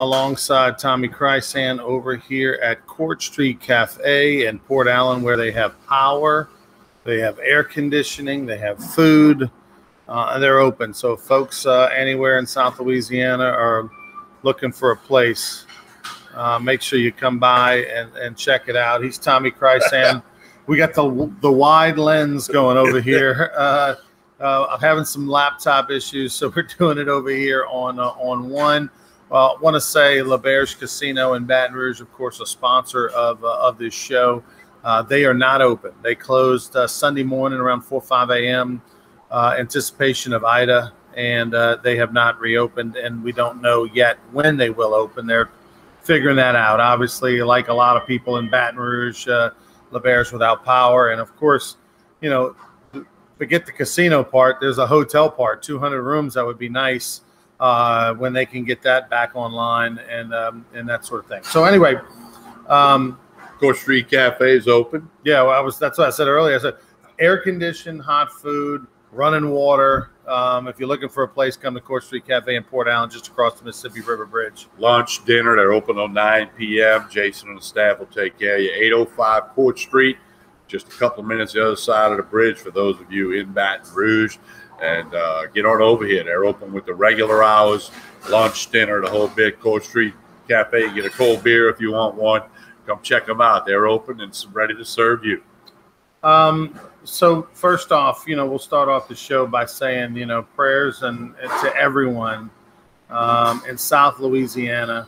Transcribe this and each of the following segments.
alongside Tommy Krysan over here at Court Street Cafe in Port Allen, where they have power, they have air conditioning, they have food, and they're open. So if folks anywhere in South Louisiana are looking for a place, make sure you come by and check it out. He's Tommy Krysan. We got the wide lens going over here. I'm having some laptop issues, so we're doing it over here on one. I want to say L'Auberge Casino in Baton Rouge, of course, a sponsor of this show. They are not open. They closed Sunday morning around 4 or 5 a.m. Anticipation of Ida, and they have not reopened, and we don't know yet when they will open. They're figuring that out. Obviously, like a lot of people in Baton Rouge, L'Auberge without power, and of course, you know, forget the casino part. There's a hotel part, 200 rooms. That would be nice. When they can get that back online and that sort of thing. So anyway, Court Street Cafe is open. Yeah, well, that's what I said earlier. I said air conditioned, hot food, running water. If you're looking for a place, come to Court Street Cafe in Port Allen, just across the Mississippi River Bridge. Lunch, dinner, they're open on 9 p.m. Jason and the staff will take care of you. 805 Court Street, just a couple of minutes the other side of the bridge for those of you in Baton Rouge. And get on over here. They're open with the regular hours, lunch, dinner, the whole bit. Court Street Cafe, get a cold beer if you want one. Come check them out. They're open and ready to serve you. So first off, you know, we'll start off the show by saying, you know, prayers and to everyone in South Louisiana.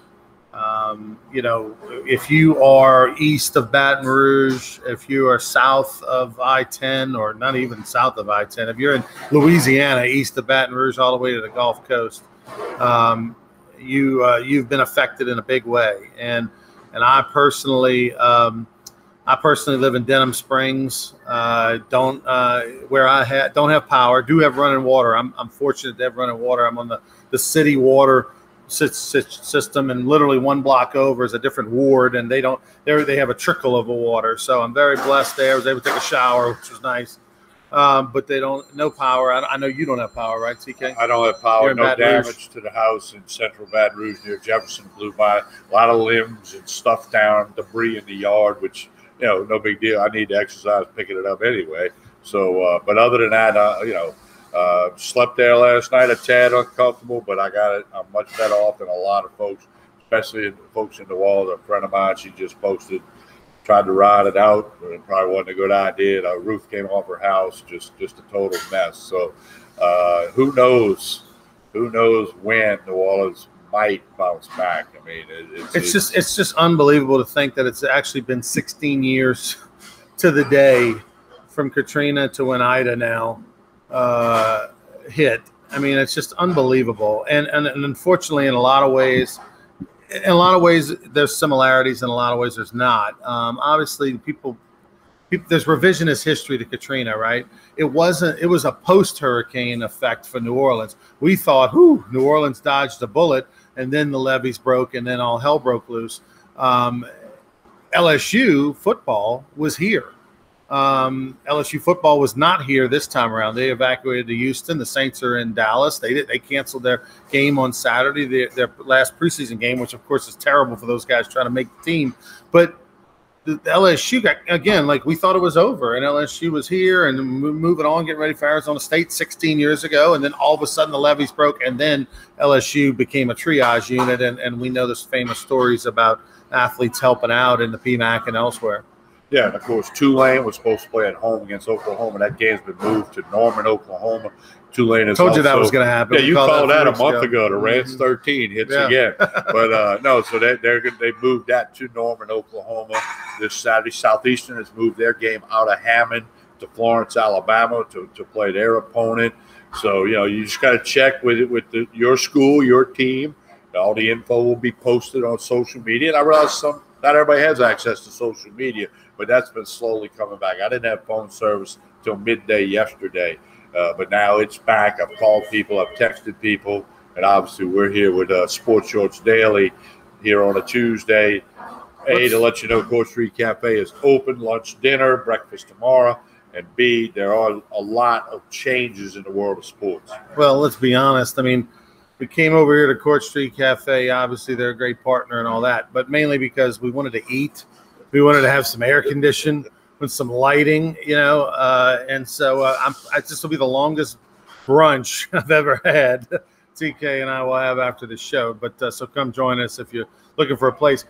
You know, if you are east of Baton Rouge, if you are south of I-10, or not even south of I-10, if you're in Louisiana, east of Baton Rouge, all the way to the Gulf Coast, you've been affected in a big way. And I personally live in Denham Springs. Don't have power. Do have running water. I'm fortunate to have running water. I'm on the city water system, and literally one block over is a different ward, and they have a trickle of water. So I'm very blessed there. I was able to take a shower, which was nice. But no power. I know you don't have power, right, TK? I don't have power. No damage to the house in central Baton Rouge near Jefferson. Blew by a lot of limbs and stuff down, debris in the yard, which, you know, no big deal. I need to exercise picking it up anyway. So, but other than that, you know, slept there last night, a tad uncomfortable, but I got it. I'm much better off than a lot of folks, especially folks in the wall. A friend of mine, she just posted, tried to ride it out, but it probably wasn't a good idea. The roof came off her house, just a total mess. So who knows when New Orleans might bounce back. I mean, it's just unbelievable to think that it's actually been 16 years to the day from Katrina to when Ida now hit. I mean, it's just unbelievable. And unfortunately, in a lot of ways there's similarities, in a lot of ways there's not. Obviously, people there's revisionist history to Katrina, right? It was a post-hurricane effect for New Orleans. We thought, New Orleans dodged a bullet, and then the levees broke, and then all hell broke loose. LSU football was here. LSU football was not here this time around. They evacuated to Houston. The Saints are in Dallas. They canceled their game on Saturday, their last preseason game, which of course is terrible for those guys trying to make the team. But the LSU got, again, like we thought it was over, and LSU was here and moving on, getting ready for Arizona State 16 years ago, and then all of a sudden the levees broke, and then LSU became a triage unit, and we know there's famous stories about athletes helping out in the PMAC and elsewhere. Yeah, and of course, Tulane was supposed to play at home against Oklahoma. That game's been moved to Norman, Oklahoma. Tulane is told you that was going to happen. Yeah, you called that a month ago. The Rantz 13 hits again. But no, so they moved that to Norman, Oklahoma this Saturday. Southeastern has moved their game out of Hammond to Florence, Alabama to play their opponent. So, you know, you just got to check with your school, your team. All the info will be posted on social media. And I realize not everybody has access to social media, but that's been slowly coming back. I didn't have phone service till midday yesterday, but now it's back. I've called people, I've texted people, and obviously we're here with Sports Shorts Daily here on a Tuesday. A, to let you know Court Street Cafe is open, lunch, dinner, breakfast tomorrow, and B, there are a lot of changes in the world of sports. Well, let's be honest. I mean, we came over here to Court Street Cafe. Obviously, they're a great partner and all that, but mainly because we wanted to eat. We wanted to have some air conditioning with some lighting, you know. And so this will be the longest brunch I've ever had. TK and I will have after the show. But so come join us if you're looking for a place.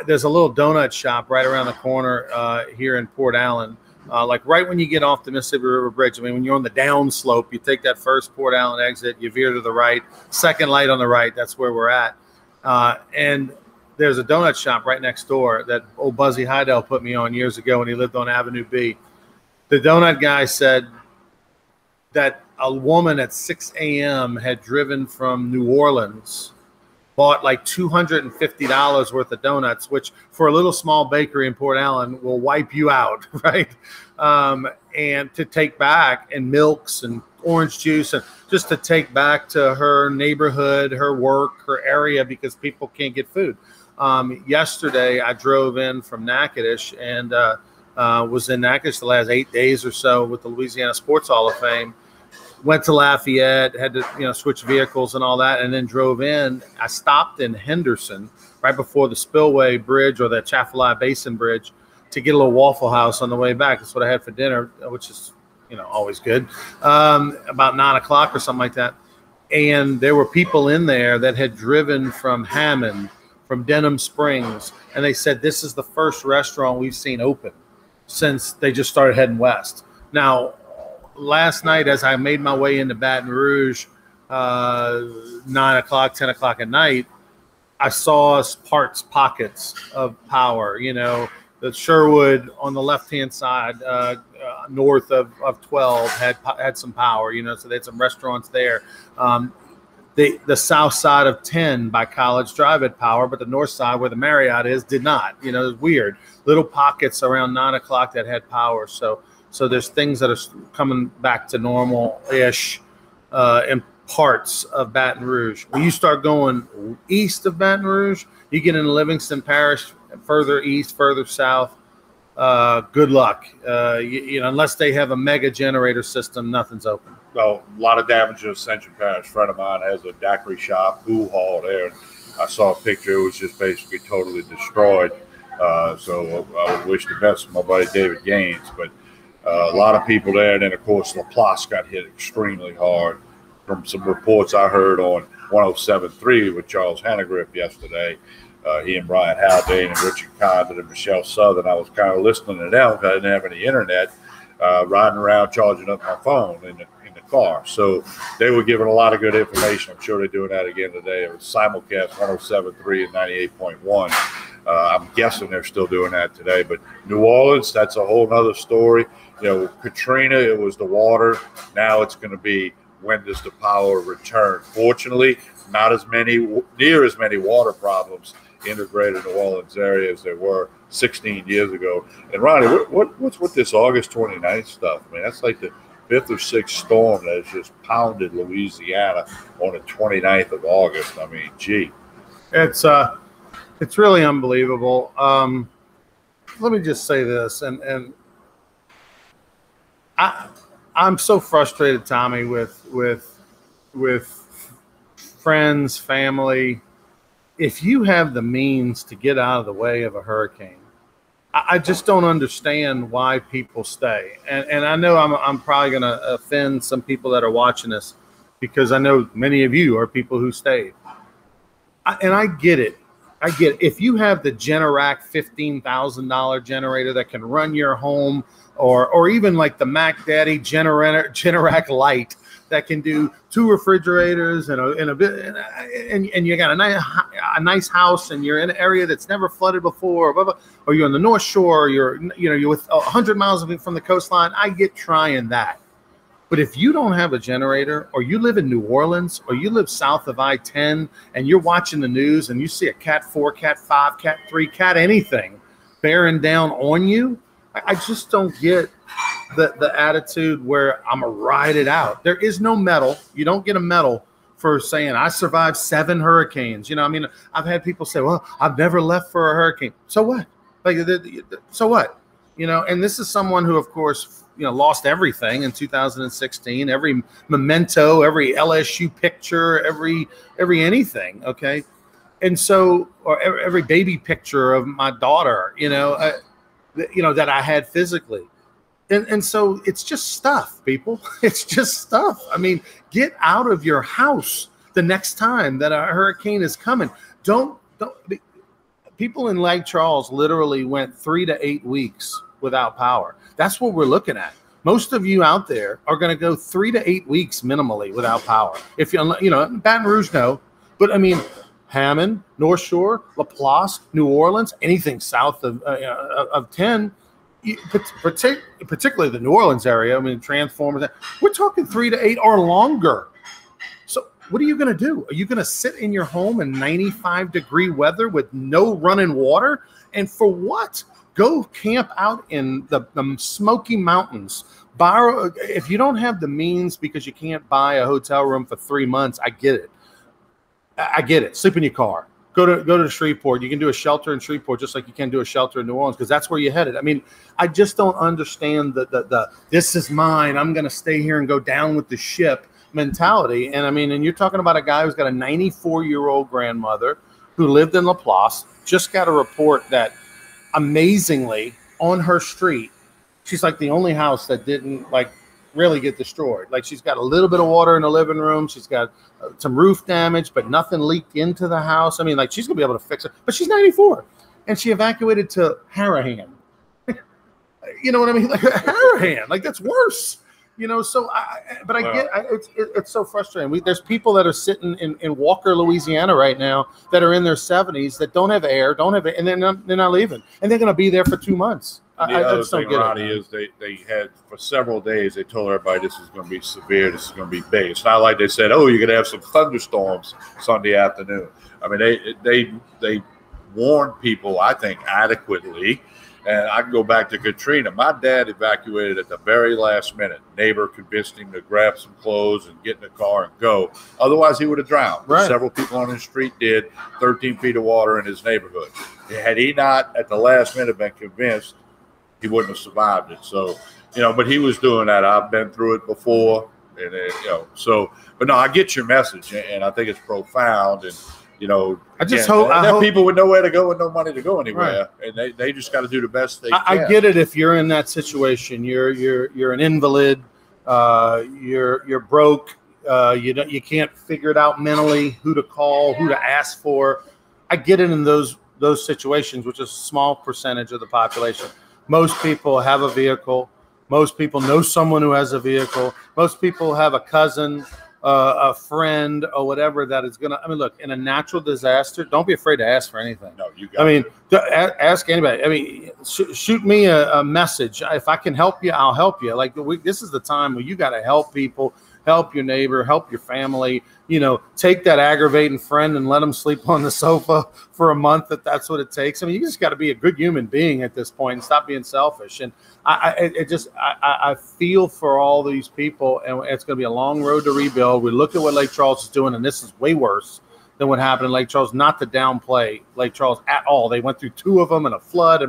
There's a little donut shop right around the corner here in Port Allen. Like right when you get off the Mississippi River Bridge. I mean, when you're on the downslope, you take that first Port Allen exit, you veer to the right, second light on the right. That's where we're at. And there's a donut shop right next door that old Buzzy Heidel put me on years ago when he lived on Avenue B. The donut guy said that a woman at 6 a.m. had driven from New Orleans, bought like $250 worth of donuts, which for a little small bakery in Port Allen will wipe you out, right? And to take back, and milks and orange juice, and just to take back to her neighborhood, her work, her area, because people can't get food. Yesterday, I drove in from Natchitoches and was in Natchitoches the last 8 days or so with the Louisiana Sports Hall of Fame. Went to Lafayette, had to switch vehicles and all that, and then drove in. I stopped in Henderson right before the Spillway Bridge or the Chaffalaya Basin Bridge to get a little Waffle House on the way back. That's what I had for dinner, which is always good. About 9 o'clock or something like that. And there were people in there that had driven from Hammond, from Denham Springs, and they said this is the first restaurant we've seen open since they just started heading west. Now, last night, as I made my way into Baton Rouge, 9 o'clock, 10 o'clock at night, I saw pockets of power. The Sherwood on the left-hand side, north of 12, had some power. So they had some restaurants there. The south side of 10 by College Drive had power, but the north side where the Marriott is did not. It was weird. Little pockets around 9 o'clock that had power. So there's things that are coming back to normal-ish in parts of Baton Rouge. When you start going east of Baton Rouge, you get into Livingston Parish, further east, further south, good luck. Unless they have a mega generator system, nothing's open. Well, a lot of damage in Ascension Parish. A friend of mine has a daiquiri shop, pool hall there. And I saw a picture. It was just basically totally destroyed. So I would wish the best for my buddy David Gaines. But a lot of people there. And then, of course, LaPlace got hit extremely hard. From some reports I heard on 107.3 with Charles Hannegriff yesterday, he and Brian Haldane and Richard Condon and Michelle Southern, I was kind of listening to them because I didn't have any internet, riding around charging up my phone in the car. So they were giving a lot of good information. I'm sure they're doing that again today. It was simulcast 107.3 and 98.1. I'm guessing they're still doing that today. But New Orleans, that's a whole other story. Katrina, it was the water. Now it's going to be, when does the power return? Fortunately, not near as many water problems in the greater New Orleans area as there were 16 years ago. And Ronnie, what's with this August 29th stuff? I mean, that's like the 5th or 6th storm that has just pounded Louisiana on the 29th of August. I mean, gee. It's really unbelievable. Let me just say this, and I'm so frustrated, Tommy, with friends, family. If you have the means to get out of the way of a hurricane, I just don't understand why people stay. And I know I'm probably going to offend some people that are watching this, because I know many of you are people who stayed. And I get it. If you have the Generac $15,000 generator that can run your home, or even like the Mac Daddy Generac Lite that can do 2 refrigerators and you got a nice house and you're in an area that's never flooded before, or you're on the North Shore, you're with 100 miles from the coastline. I get trying that. But if you don't have a generator, or you live in New Orleans, or you live south of I-10 and you're watching the news and you see a Cat 4, Cat 5, Cat 3, Cat anything bearing down on you, I just don't get the attitude where I'm going to ride it out. There is no medal. You don't get a medal for saying, I survived 7 hurricanes. I've had people say, well, I've never left for a hurricane. So what? So what? And this is someone who, of course, lost everything in 2016. Every memento, every LSU picture, every anything. Okay, and so, or every baby picture of my daughter, that I had physically. And so it's just stuff, people. It's just stuff. I mean, get out of your house the next time that a hurricane is coming. Don't. People in Lake Charles literally went 3 to 8 weeks without power. That's what we're looking at. Most of you out there are going to go 3 to 8 weeks minimally without power. If Baton Rouge, no, but I mean, Hammond, North Shore, Laplace, New Orleans, anything south of 10. Particularly the New Orleans area, I mean, Transformers, we're talking 3 to 8 or longer. So what are you going to do? Are you going to sit in your home in 95-degree weather with no running water? And for what? Go camp out in the Smoky Mountains. Borrow, if you don't have the means because you can't buy a hotel room for 3 months, I get it. I get it. Sleep in your car. Go to Shreveport. You can do a shelter in Shreveport just like you can do a shelter in New Orleans because that's where you're headed. I mean, I just don't understand the this is mine, I'm going to stay here and go down with the ship mentality. And I mean, and you're talking about a guy who's got a 94-year-old grandmother who lived in Laplace, just got a report that amazingly on her street, she's like the only house that didn't really get destroyed. Like she's got a little bit of water in the living room. She's got some roof damage, but nothing leaked into the house. I mean, like she's gonna be able to fix it, but she's 94 and she evacuated to Harahan. You know what I mean? Like Harahan, like that's worse. So it's so frustrating. There's people that are sitting in Walker, Louisiana right now that are in their 70s that don't have air, and they're not leaving, and they're going to be there for 2 months. The other thing, Ronnie, is they had for several days, they told everybody this is going to be severe, this is going to be big. It's not like they said, oh, you're going to have some thunderstorms Sunday afternoon. I mean, they warned people, I think, adequately. And I can go back to Katrina. My dad evacuated at the very last minute. Neighbor convinced him to grab some clothes and get in the car and go. Otherwise, he would have drowned. Right. Several people on his street did. 13 feet of water in his neighborhood. Had he not, at the last minute, been convinced, he wouldn't have survived it. So, but he was doing that. I've been through it before. And, but no, I get your message. And I think it's profound. And, I just hope there are people with nowhere to go and no money to go anywhere, right. And they just got to do the best they can. I get it. If you're in that situation, you're an invalid, you're broke, you can't figure it out mentally, who to call, who to ask for. I get it in those situations, which is a small percentage of the population. Most people have a vehicle. Most people know someone who has a vehicle. Most people have a cousin, a friend or whatever that is going to, look, in a natural disaster, don't be afraid to ask for anything. No, you got it. Ask anybody. Shoot me a message. If I can help you, I'll help you. This is the time where you got to help people, help your neighbor, help your family, take that aggravating friend and let them sleep on the sofa for a month if that's what it takes. You just got to be a good human being at this point and stop being selfish. And I feel for all these people, and it's going to be a long road to rebuild. We look at what Lake Charles is doing, and this is way worse than what happened in Lake Charles. Not to downplay Lake Charles at all. They went through 2 of them and a flood.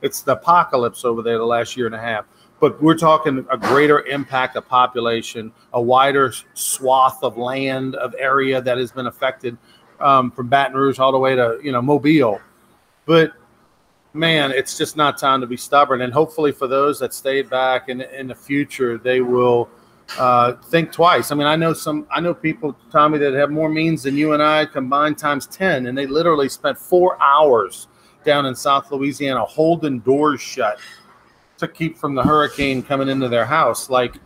It's the apocalypse over there the last year and a half. But we're talking a greater impact of population, a wider swath of land, of area that has been affected from Baton Rouge all the way to, Mobile. But, man, it's just not time to be stubborn. And hopefully for those that stayed back in the future, they will think twice. I know people, Tommy, that have more means than you and I combined times 10, and they literally spent 4 hours down in South Louisiana holding doors shut to keep from the hurricane coming into their house. Like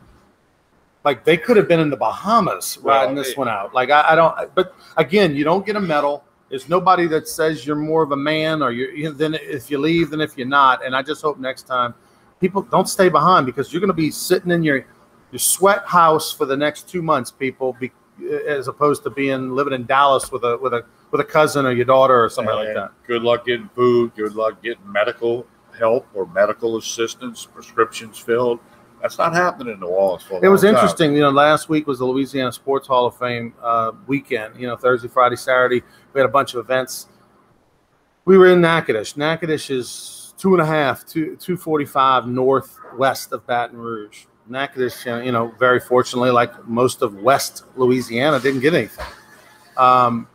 they could have been in the Bahamas riding this one out. I don't, but again, you don't get a medal. There's nobody that says you're more of a man or than if you leave than if you're not. And I just hope next time people don't stay behind, because you're going to be sitting in your sweat house for the next 2 months, people, as opposed to living in Dallas with a cousin or your daughter or something like that. Good luck getting food. Good luck getting medical help or medical assistance, prescriptions filled. That's not happening in New Orleans. It was interesting. Last week was the Louisiana Sports Hall of Fame weekend. Thursday, Friday, Saturday, we had a bunch of events. We were in Natchitoches. Natchitoches is 245 northwest of Baton Rouge. Natchitoches, very fortunately, like most of West Louisiana, didn't get anything. And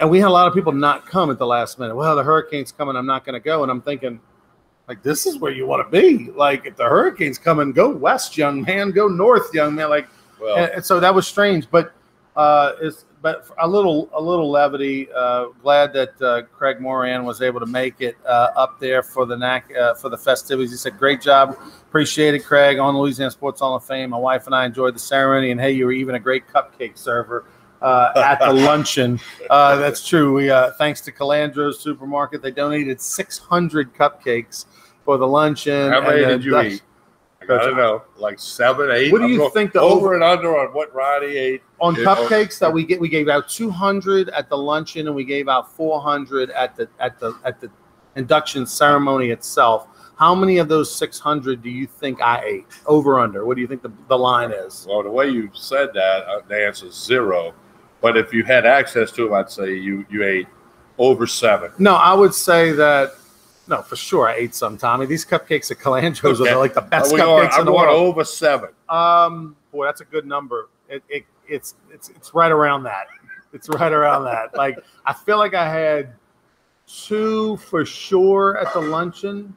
we had a lot of people not come at the last minute. Well, the hurricane's coming, I'm not going to go. And I'm thinking, like, this is where you want to be. Like, if the hurricane's coming, go west, young man. Go north, young man. Like, well, and so that was strange. But but a little levity. Glad that Craig Moran was able to make it up there for the festivities. He said, "Great job, appreciate it, Craig." On Louisiana Sports Hall of Fame, my wife and I enjoyed the ceremony, and hey, you were even a great cupcake server at the luncheon. That's true. We thanks to Calandro's Supermarket, they donated 600 cupcakes for the luncheon. How many did you eat? I don't know, like 7, 8. What do you think the over and under on what Ronnie ate on cupcakes? That we gave out 200 at the luncheon, and we gave out 400 at the induction ceremony itself. How many of those 600 do you think I ate? Over under? What do you think the line is? Well, the way you said that, the answer is 0. But if you had access to them, I'd say you ate over 7. No, I would say that. No, for sure, I ate some, Tommy. These cupcakes at Calandro's are like the best cupcakes in the world. I'm going over 7. Boy, that's a good number. It's right around that. It's right around that. Like, I feel like I had 2 for sure at the luncheon.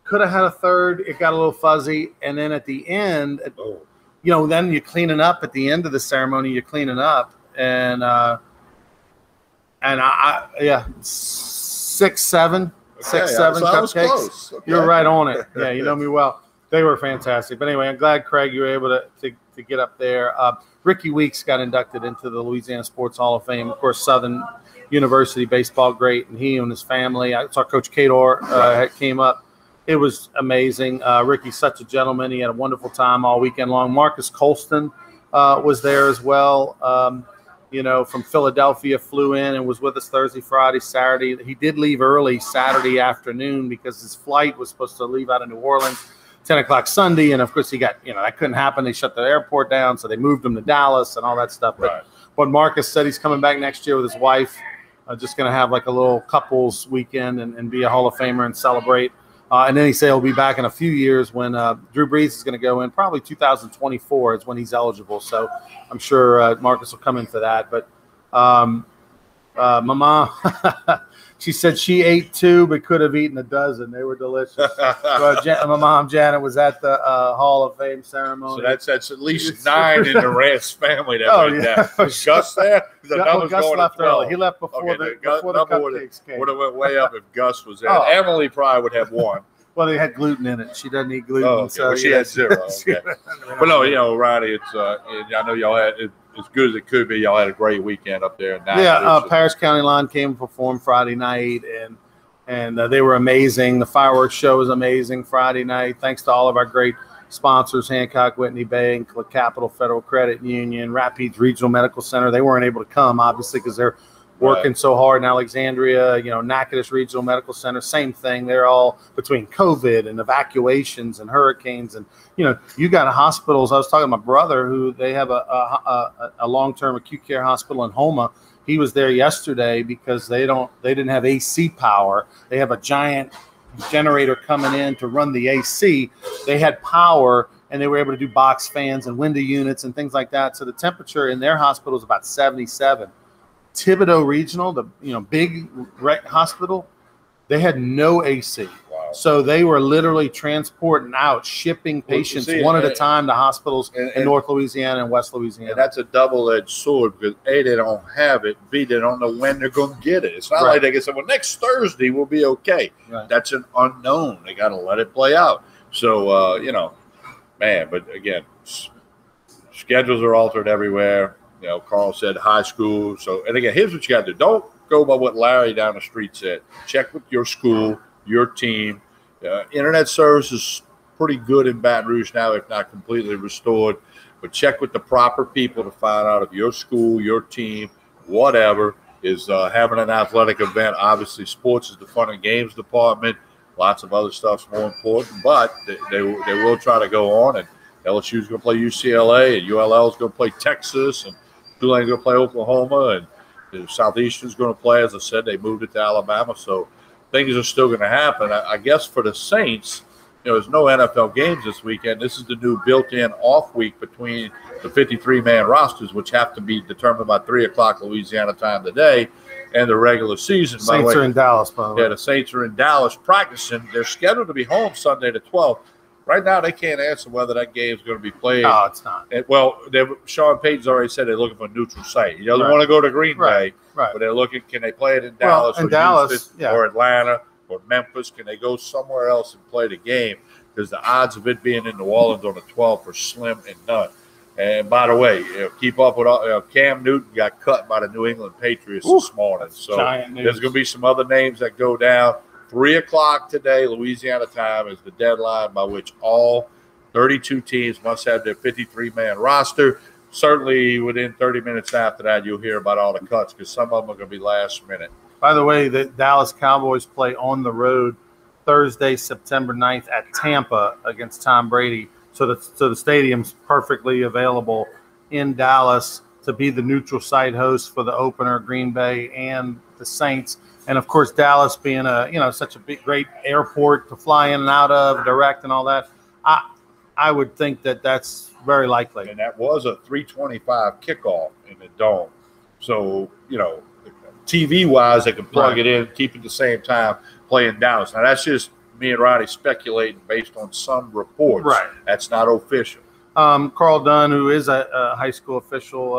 Could have had a third. It got a little fuzzy, and then at the end, then you're cleaning up at the end of the ceremony. You're cleaning up, and I 6, 7 cupcakes. Okay. You're right on it. Yeah, you know me well. They were fantastic. But anyway, I'm glad, Craig, you were able to get up there. Ricky Weeks got inducted into the Louisiana Sports Hall of Fame. Of course, Southern University baseball great, and he and his family. I saw Coach Kador came up. It was amazing. Ricky's such a gentleman. He had a wonderful time all weekend long. Marcus Colston was there as well. From Philadelphia, flew in and was with us Thursday, Friday, Saturday. He did leave early Saturday afternoon because his flight was supposed to leave out of New Orleans 10 o'clock Sunday. And, of course, he got, that couldn't happen. They shut the airport down, so they moved him to Dallas and all that stuff. Right. But Marcus said he's coming back next year with his wife, just going to have like a little couples weekend and be a Hall of Famer and celebrate. And then he said he'll be back in a few years when Drew Brees is going to go in. Probably 2024 is when he's eligible. So I'm sure Marcus will come in for that. But my mom, she said she ate 2 but could have eaten a dozen. They were delicious. My mom, Janet, was at the Hall of Fame ceremony. So that's at least 9 in the Rantz family that went down. Was Gus there? Gus left early. He left before the cupcakes came. Would have went way up if Gus was there. Emily probably would have 1. Well, they had gluten in it. She doesn't eat gluten. Oh, okay. So she had 0. Okay. But no, Ronnie, it's I know y'all had as good as it could be. Y'all had a great weekend up there. Paris County Line came and performed Friday night, and they were amazing. The fireworks show was amazing Friday night. Thanks to all of our great sponsors: Hancock Whitney Bank, Capital Federal Credit Union, Rapides Regional Medical Center. They weren't able to come, obviously, because they're working so hard in Alexandria. Natchitoches Regional Medical Center, same thing. They're all between COVID and evacuations and hurricanes, and you got hospitals. I was talking to my brother, who they have a long-term acute care hospital in Houma. He was there yesterday because they didn't have AC power. They have a giant generator coming in to run the AC. They had power, and they were able to do box fans and window units and things like that. So the temperature in their hospital is about 77. Thibodeau Regional, the big hospital, they had no AC. Wow. So they were literally transporting out, shipping patients one at a time to hospitals in North Louisiana and West Louisiana. And that's a double-edged sword because A, they don't have it. B, they don't know when they're going to get it. It's not like they can say, well, next Thursday we'll be okay. Right. That's an unknown. They got to let it play out. So, man, but again, schedules are altered everywhere. Carl said high school. So, and again, here's what you got to do. Don't go by what Larry down the street said. Check with your school, your team. Internet service is pretty good in Baton Rouge now, if not completely restored. But check with the proper people to find out if your school, your team, whatever, is having an athletic event. Obviously, sports is the fun and games department. Lots of other stuff's more important. But they will try to go on. And LSU's going to play UCLA, and ULL is going to play Texas, and Tulane's going to play Oklahoma, and the Southeastern's going to play. As I said, they moved it to Alabama. So things are still going to happen. I guess for the Saints, there's no NFL games this weekend. This is the new built-in off week between the 53-man rosters, which have to be determined by 3 o'clock Louisiana time today, and the regular season. Saints are in Dallas, by the way. Yeah, the Saints are in Dallas practicing. They're scheduled to be home Sunday the 12th. Right now, they can't answer whether that game is going to be played. No, it's not. Well, Sean Payton's already said they're looking for a neutral site. He doesn't want to go to Green Bay, but they're looking, can they play it in Dallas or Houston or Atlanta or Memphis? Can they go somewhere else and play the game? Because the odds of it being in New Orleans on the 12th are slim and none. And by the way, keep up with Cam Newton got cut by the New England Patriots this morning. So there's going to be some other names that go down. 3 o'clock today, Louisiana time, is the deadline by which all 32 teams must have their 53-man roster. Certainly within 30 minutes after that, you'll hear about all the cuts because some of them are going to be last minute. By the way, the Dallas Cowboys play on the road Thursday, September 9th at Tampa against Tom Brady. So the stadium's perfectly available in Dallas to be the neutral site host for the opener, Green Bay and the Saints. And of course, Dallas being such a great airport to fly in and out of, direct and all that, I would think that that's very likely. And that was a 3:25 kickoff in the Dome. So, TV-wise, they can plug it in, keep it the same time, play in Dallas. Now, that's just me and Ronnie speculating based on some reports. Right. That's not official. Carl Dunn, who is a high school official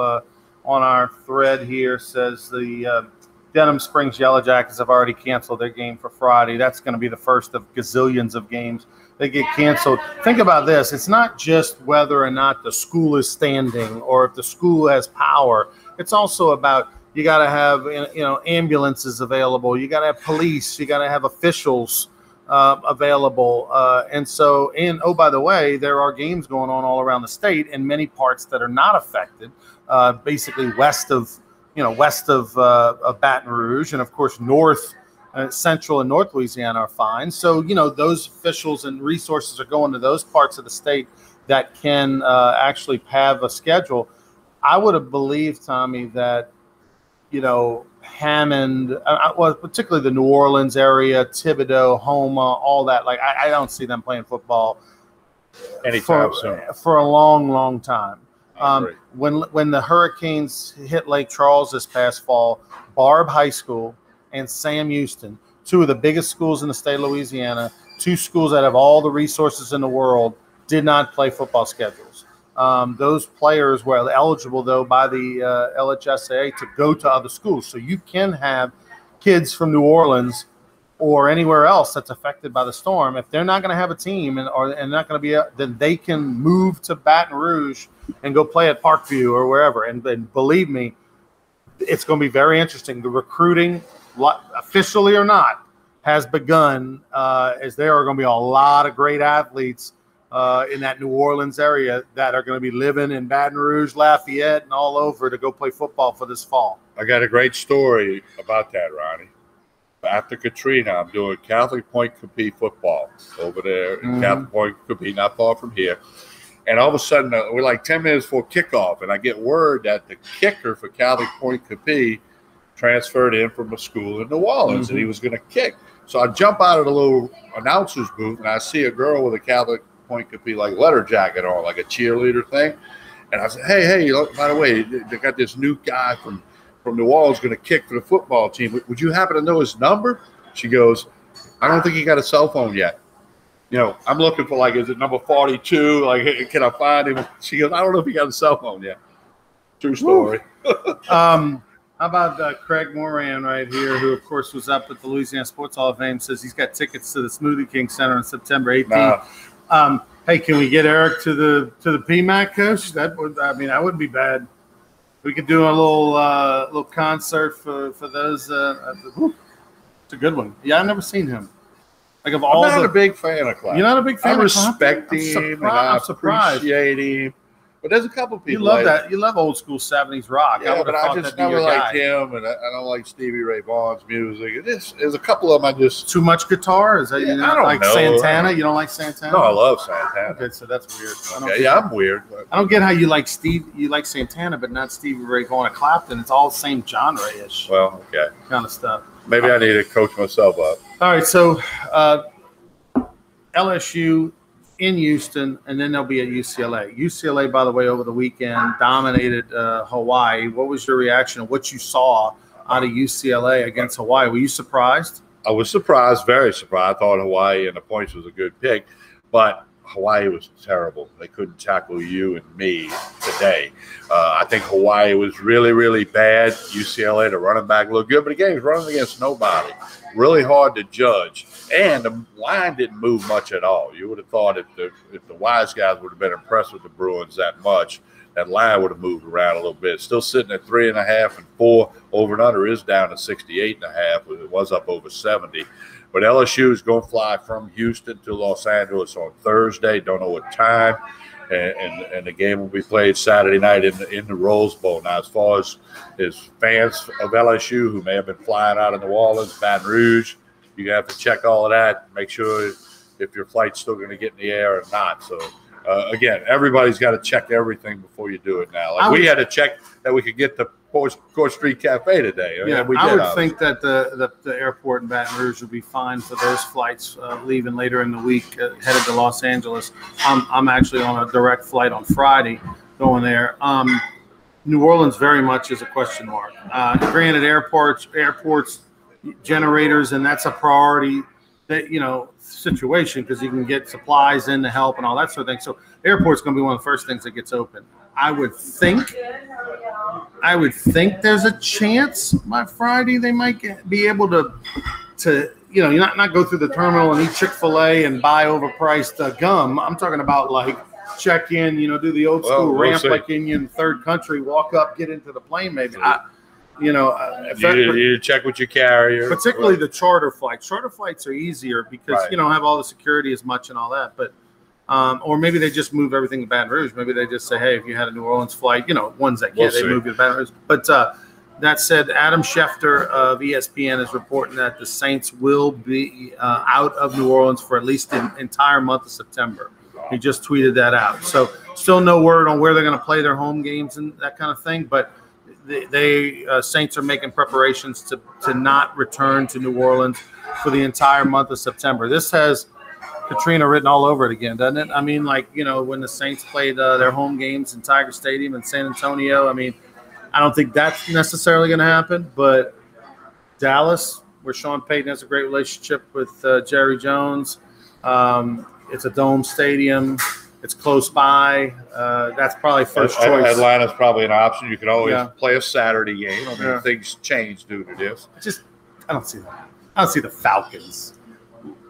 on our thread here, says the Denham Springs Yellow Jackets have already canceled their game for Friday. That's going to be the first of gazillions of games that get canceled. Think about this. It's not just whether or not the school is standing or if the school has power. It's also about you got to have ambulances available. You got to have police. You got to have officials available. And oh, by the way, there are games going on all around the state in many parts that are not affected, basically west of Baton Rouge, and of course north, central and north Louisiana are fine. So those officials and resources are going to those parts of the state that can actually have a schedule. I would have believed, Tommy, that Hammond, particularly the New Orleans area, Thibodaux, Houma, all that. Like I don't see them playing football anytime soon for a long, long time. When the Hurricanes hit Lake Charles this past fall, Barbe High School and Sam Houston, two of the biggest schools in the state of Louisiana, two schools that have all the resources in the world, did not play football schedules. Those players were eligible, though, by the LHSAA to go to other schools. So you can have kids from New Orleans or anywhere else that's affected by the storm. If they're not going to have a team and not going to be, then they can move to Baton Rouge and go play at Parkview or wherever. And believe me, it's going to be very interesting. The recruiting, officially or not, has begun, as there are going to be a lot of great athletes in that New Orleans area that are going to be living in Baton Rouge, Lafayette, and all over to go play football for this fall. I got a great story about that, Ronnie. After Katrina, I'm doing Catholic Point Coupee football over there in Catholic Point Coupee, not far from here. And all of a sudden, we're like 10 minutes before kickoff, and I get word that the kicker for Catholic Point Coupee transferred in from a school in New Orleans, and he was going to kick. So I jump out of the little announcer's booth, and I see a girl with a Catholic Point Coupee leather jacket on, like a cheerleader thing. And I said, hey, by the way, they got this new guy from New Orleans going to kick for the football team. Would you happen to know his number? She goes, I don't think he got a cell phone yet. I'm looking for, is it number 42? Can I find him? She goes, I don't know if he got a cell phone yet. True story. How about Craig Moran right here, who, of course, was up at the Louisiana Sports Hall of Fame, says he's got tickets to the Smoothie King Center on September 18th. Hey, can we get Eric to the PMAC, Coach? That wouldn't be bad. We could do a little concert for those. It's a good one. Yeah, I've never seen him. I'm not a big fan of Clapton. You're not a big fan I of Clapton? respect him and I appreciate him. But there's a couple people. You love that. You love old school 70s rock. Yeah, but I just never liked him, and I don't like Stevie Ray Vaughan's music. There's a couple of them I just too much guitar. Is that I don't like know. Santana? You don't like Santana? No, I love Santana. Okay, so that's weird. I'm weird. But I don't get how you like Santana, but not Stevie Ray Vaughan and Clapton. It's all the same genre-ish. Well, okay, kind of stuff. Maybe I need to coach myself up. All right, so LSU in Houston, and then they'll be at UCLA. UCLA, by the way, over the weekend dominated Hawaii. What was your reaction to what you saw out of UCLA against Hawaii? Were you surprised? I was surprised, very surprised. I thought Hawaii and the points was a good pick, but Hawaii was terrible. They couldn't tackle you and me today. I think Hawaii was really, really bad. UCLA, the running back looked good, but the game was running against nobody. Really hard to judge. And the line didn't move much at all. You would have thought if the wise guys would have been impressed with the Bruins that much, that line would have moved around a little bit. Still sitting at 3.5 and 4. Over and under is down to 68.5. It was up over 70. But LSU is going to fly from Houston to Los Angeles on Thursday. Don't know what time. And the game will be played Saturday night in the Rose Bowl. Now, as far as fans of LSU who may have been flying out of New Orleans, Baton Rouge, you have to check all of that. Make sure if your flight's still going to get in the air or not. So, again, everybody's got to check everything before you do it now. Like we had to check that we could get to Court Street Cafe today. Yeah, I would think that the airport in Baton Rouge would be fine for those flights leaving later in the week, headed to Los Angeles. I'm actually on a direct flight on Friday going there. New Orleans very much is a question mark. Granted, airports, generators, and that's a priority situation because you can get supplies in to help and all that sort of thing. So the airport's going to be one of the first things that gets open. I would think there's a chance by Friday they might be able to not go through the terminal and eat Chick-fil-A and buy overpriced gum. I'm talking about like check in, do the old school ramp like in third country, walk up, get into the plane maybe. You check with your carrier. Particularly the charter flights. Charter flights are easier because you don't have all the security as much and all that. But or maybe they just move everything to Baton Rouge. Maybe they just say, hey, if you had a New Orleans flight, ones that can't, they move you to Baton Rouge. But that said, Adam Schefter of ESPN is reporting that the Saints will be out of New Orleans for at least the entire month of September. He just tweeted that out. So still no word on where they're going to play their home games and that kind of thing. But the Saints are making preparations to not return to New Orleans for the entire month of September. This has Katrina written all over it again, doesn't it? I mean, when the Saints played their home games in Tiger Stadium in San Antonio, I mean, I don't think that's necessarily going to happen. But Dallas, where Sean Payton has a great relationship with Jerry Jones, it's a dome stadium. It's close by. That's probably first choice. Atlanta's probably an option. You can always play a Saturday game. I mean, things change due to this. I don't see that. I don't see the Falcons.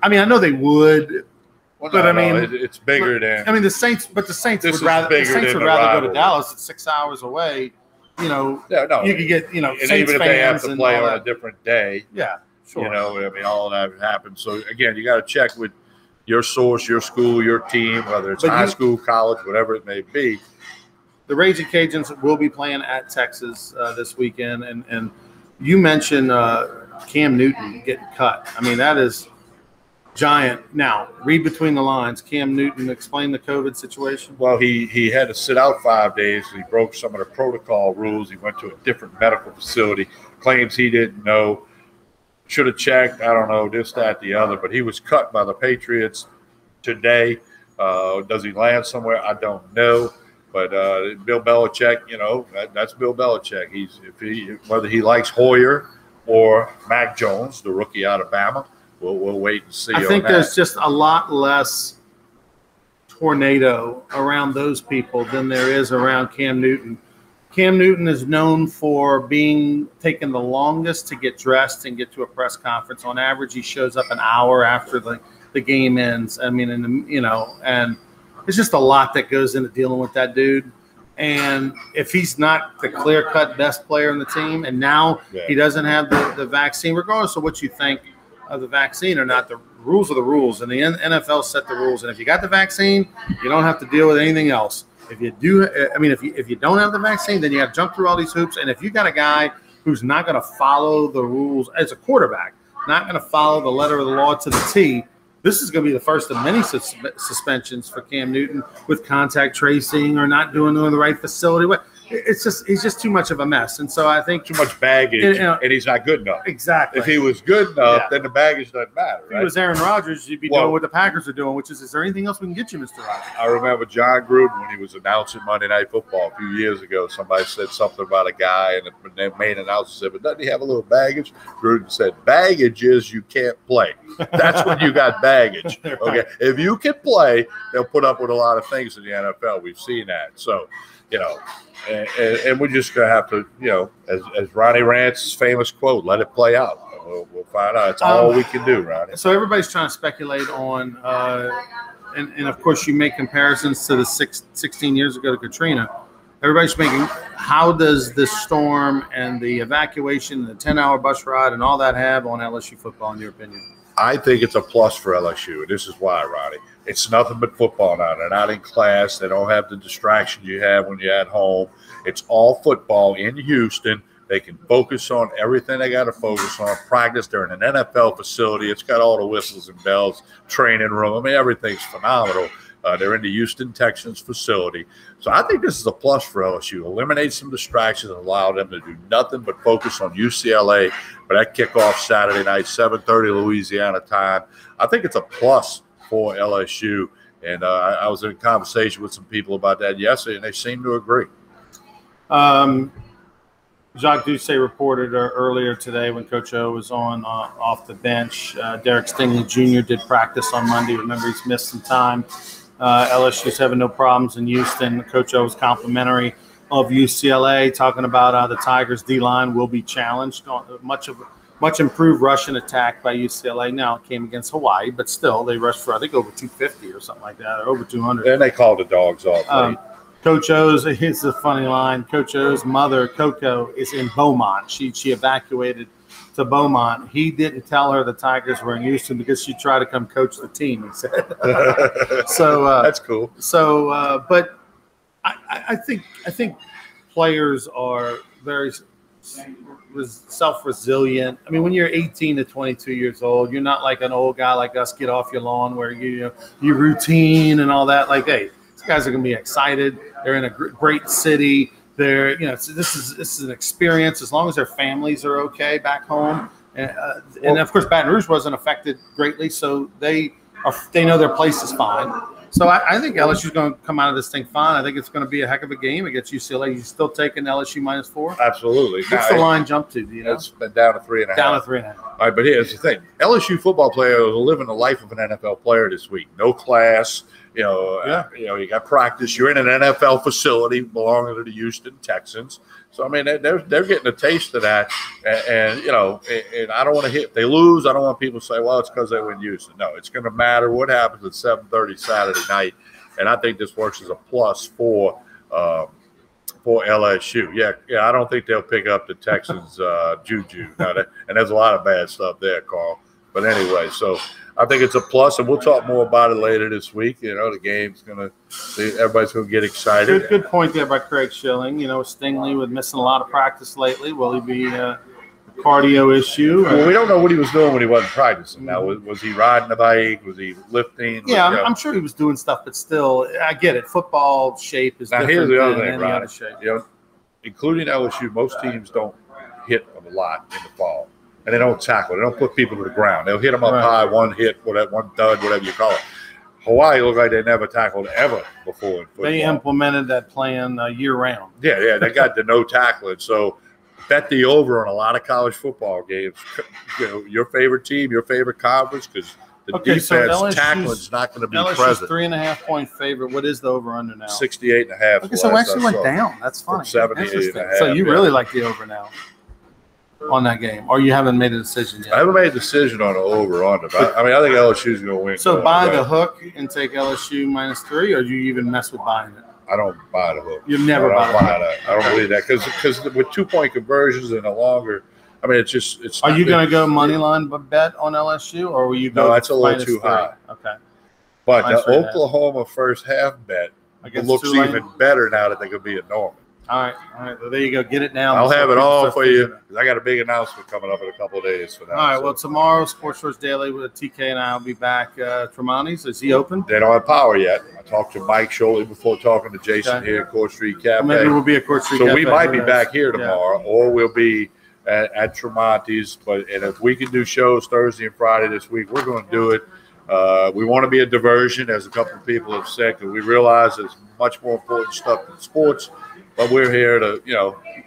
I mean, I know they would, but I mean, it's bigger than. I mean, the Saints would rather go to Dallas. It's 6 hours away. You could get and Saints even if they have to play on that. a different day. Yeah, sure. I mean, all of that happens. So again, you got to check with your source, your school, your team, whether it's high school, college, whatever it may be. The Raging Cajuns will be playing at Texas this weekend, and you mentioned Cam Newton getting cut. I mean, that is giant. Now, read between the lines. Cam Newton, explain the COVID situation. Well, he had to sit out 5 days. He broke some of the protocol rules. He went to a different medical facility. Claims he didn't know. Should have checked. I don't know, this, that, the other. But he was cut by the Patriots today. Does he land somewhere? I don't know. But Bill Belichick, that's Bill Belichick. Whether he likes Hoyer or Mac Jones, the rookie out of Bama, we'll wait and see. I think there's just a lot less tornado around those people than there is around Cam Newton. Cam Newton is known for taking the longest to get dressed and get to a press conference. On average, he shows up an hour after the game ends. I mean, and it's just a lot that goes into dealing with that dude. And if he's not the clear-cut best player in the team, and now he doesn't have the vaccine, regardless of what you think of the vaccine or not, the rules are the rules, and the NFL set the rules. And if you got the vaccine, you don't have to deal with anything else. If you do, if you don't have the vaccine, then you have to jump through all these hoops. And if you got a guy who's not going to follow the rules as a quarterback, not going to follow the letter of the law to the T, this is going to be the first of many suspensions for Cam Newton with contact tracing or not doing it in the right facility. he's just too much of a mess. And so I think too much baggage, and he's not good enough. Exactly. If he was good enough, then the baggage doesn't matter. Right? If he was Aaron Rodgers, you'd be doing what the Packers are doing, which is there anything else we can get you, Mr. Rodgers? I remember John Gruden when he was announcing Monday Night Football a few years ago. Somebody said something about a guy, and the main announcer said, "But doesn't he have a little baggage?" Gruden said, "Baggage is you can't play. That's when you got baggage. Okay, if you can play, they'll put up with a lot of things in the NFL. We've seen that. So, and we're just gonna have to, as Ronnie Rantz's famous quote, let it play out. We'll find out. That's all we can do, Ronnie. So everybody's trying to speculate on, and of course you make comparisons to the 16 years ago to Katrina. Everybody's making, how does this storm and the evacuation, and the 10-hour bus ride, and all that have on LSU football, in your opinion? I think it's a plus for LSU, and this is why, Ronnie. It's nothing but football now. They're not in class. They don't have the distraction you have when you're at home. It's all football in Houston. They can focus on everything they got to focus on. Practice. They're in an NFL facility. It's got all the whistles and bells, training room. I mean, everything's phenomenal. They're in the Houston Texans facility. So I think this is a plus for LSU. Eliminate some distractions and allow them to do nothing but focus on UCLA for that kickoff Saturday night, 7:30 Louisiana time. I think it's a plus for LSU. And I was in conversation with some people about that yesterday, and they seem to agree. Jacques Doucet reported earlier today when Coach O was on off the bench. Derek Stingley Jr. did practice on Monday. Remember, he's missed some time. LSU's having no problems in Houston. Coach O was complimentary of UCLA, talking about the Tigers' D-line will be challenged. Much improved rushing attack by UCLA. Now it came against Hawaii, but still they rushed for, I think, over 250 or something like that, or over 200. Then they called the dogs off. Coach O's, here's a funny line. Coach O's mother, Coco, is in Beaumont. She evacuated to Beaumont. He didn't tell her the Tigers were in Houston because she tried to come coach the team, he said. So that's cool. So, but I think players are very self-resilient. I mean, when you're 18 to 22 years old, you're not like an old guy like us, get off your lawn where you routine and all that. Like, hey, these guys are going to be excited. They're in a great city. They're, this is an experience as long as their families are okay back home. And of course, Baton Rouge wasn't affected greatly, so they know their place is fine. So I think LSU's going to come out of this thing fine. I think it's going to be a heck of a game against UCLA. You still taking LSU -4? Absolutely. What's the line jump to? Do you know? It's been down to 3.5. Down to 3.5. All right, but here's the thing: LSU football players are living the life of an NFL player this week. No class. You got practice. You're in an NFL facility belonging to the Houston Texans. So I mean, they're getting a taste of that. And I don't want to hit. If they lose, I don't want people to say, "Well, it's because they win Houston." No, it's going to matter what happens at 7:30 Saturday night. And I think this works as a plus for LSU. Yeah, I don't think they'll pick up the Texans juju. And there's a lot of bad stuff there, Carl. But anyway, so I think it's a plus, and we'll talk more about it later this week. The game's everybody's gonna get excited. Good point there by Craig Schilling. Stingley was missing a lot of practice lately. Will he be a cardio issue? Well, we don't know what he was doing when he wasn't practicing. Now, was he riding the bike? Was he lifting? Yeah, I'm sure he was doing stuff, but still, I get it. Football shape is different here's the other thing, any other shape. Including LSU, most teams don't hit a lot in the fall. And they don't tackle. They don't put people to the ground. They'll hit them up high, one hit, one dud, whatever you call it. Hawaii looked like they never tackled ever before in football. They implemented that plan year-round. Yeah, they got the no tackling. So bet the over on a lot of college football games. Your favorite team, your favorite conference, because the defense tackling is not going to be present. 3.5-point favorite. What is the over/under now? 68.5. Okay, so it actually went down. That's funny. 78.5. So you really like the over now on that game, or you haven't made a decision yet? I haven't made a decision on the over/under. I think LSU's going to win. So buy the hook and take LSU -3, or do you even mess with buying it? I don't buy the hook. You never buy that. I don't believe that because with 2-point conversions and a longer, it's. Are you going to go money line bet on LSU, or will you go? No, that's a little too high. Okay. But the Oklahoma first half bet looks even better now that they could be a Norman. All right. Well, there you go. Get it now. I'll have it all for you. I got a big announcement coming up in a couple of days for that. All right. Well, tomorrow, Sports Source Daily with TK and I will be back. Tremonti's, is he open? They don't have power yet. I talked to Mike shortly before talking to Jason here at Court Street Cafe. Well, maybe we'll be at Court Street Cafe. So we might be back here tomorrow, or we'll be at Tremonti's. And if we can do shows Thursday and Friday this week, we're going to do it. We want to be a diversion, as a couple of people have said, because we realize there's much more important stuff than sports. But we're here to,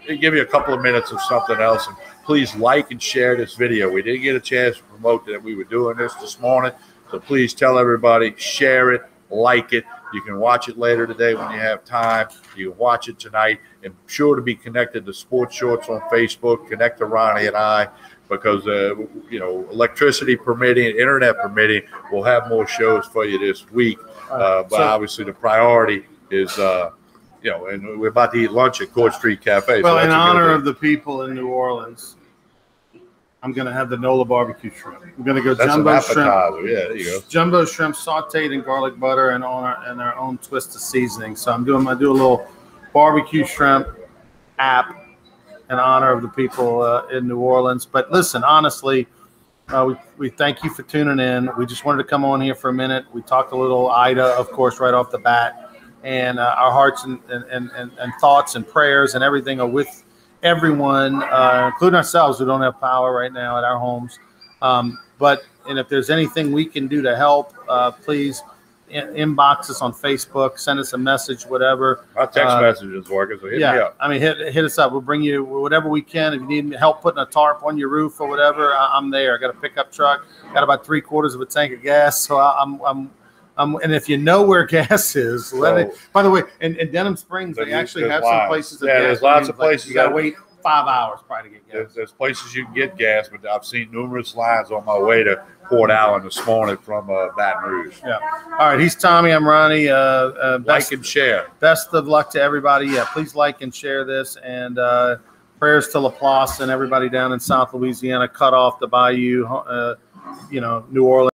give you a couple of minutes of something else. And please like and share this video. We didn't get a chance to promote that we were doing this morning. So please tell everybody, share it, like it. You can watch it later today when you have time. You can watch it tonight. And be sure to be connected to Sports Shorts on Facebook. Connect to Ronnie and I, because, electricity permitting, internet permitting, we'll have more shows for you this week. But obviously the priority is and we're about to eat lunch at Court Street Cafe. Well, in honor of the people in New Orleans, I'm going to have the Nola barbecue shrimp. We're going to go jumbo shrimp. Yeah, there you go. Jumbo shrimp sauteed in garlic butter and our own twist of seasoning. So I do a little barbecue shrimp app in honor of the people in New Orleans. But listen, honestly, we thank you for tuning in. We just wanted to come on here for a minute. We talked a little Ida, of course, right off the bat. And our hearts and thoughts and prayers and everything are with everyone, including ourselves who don't have power right now at our homes. But if there's anything we can do to help, please inbox us on Facebook, send us a message, whatever. Our text messages working, so hit me up. I mean, hit us up. We'll bring you whatever we can. If you need help putting a tarp on your roof or whatever, I'm there. I got a pickup truck, got about 3/4 of a tank of gas, so and if you know where gas is, by the way, in Denham Springs, they actually have some places. Yeah, there's lots of places. You got to wait 5 hours probably to get gas. There's places you can get gas, but I've seen numerous lines on my way to Port Allen this morning from Baton Rouge. Yeah. All right. He's Tommy. I'm Ronnie. Like and share. Best of luck to everybody. Yeah, please like and share this. And prayers to Laplace and everybody down in South Louisiana, cut off the bayou, New Orleans.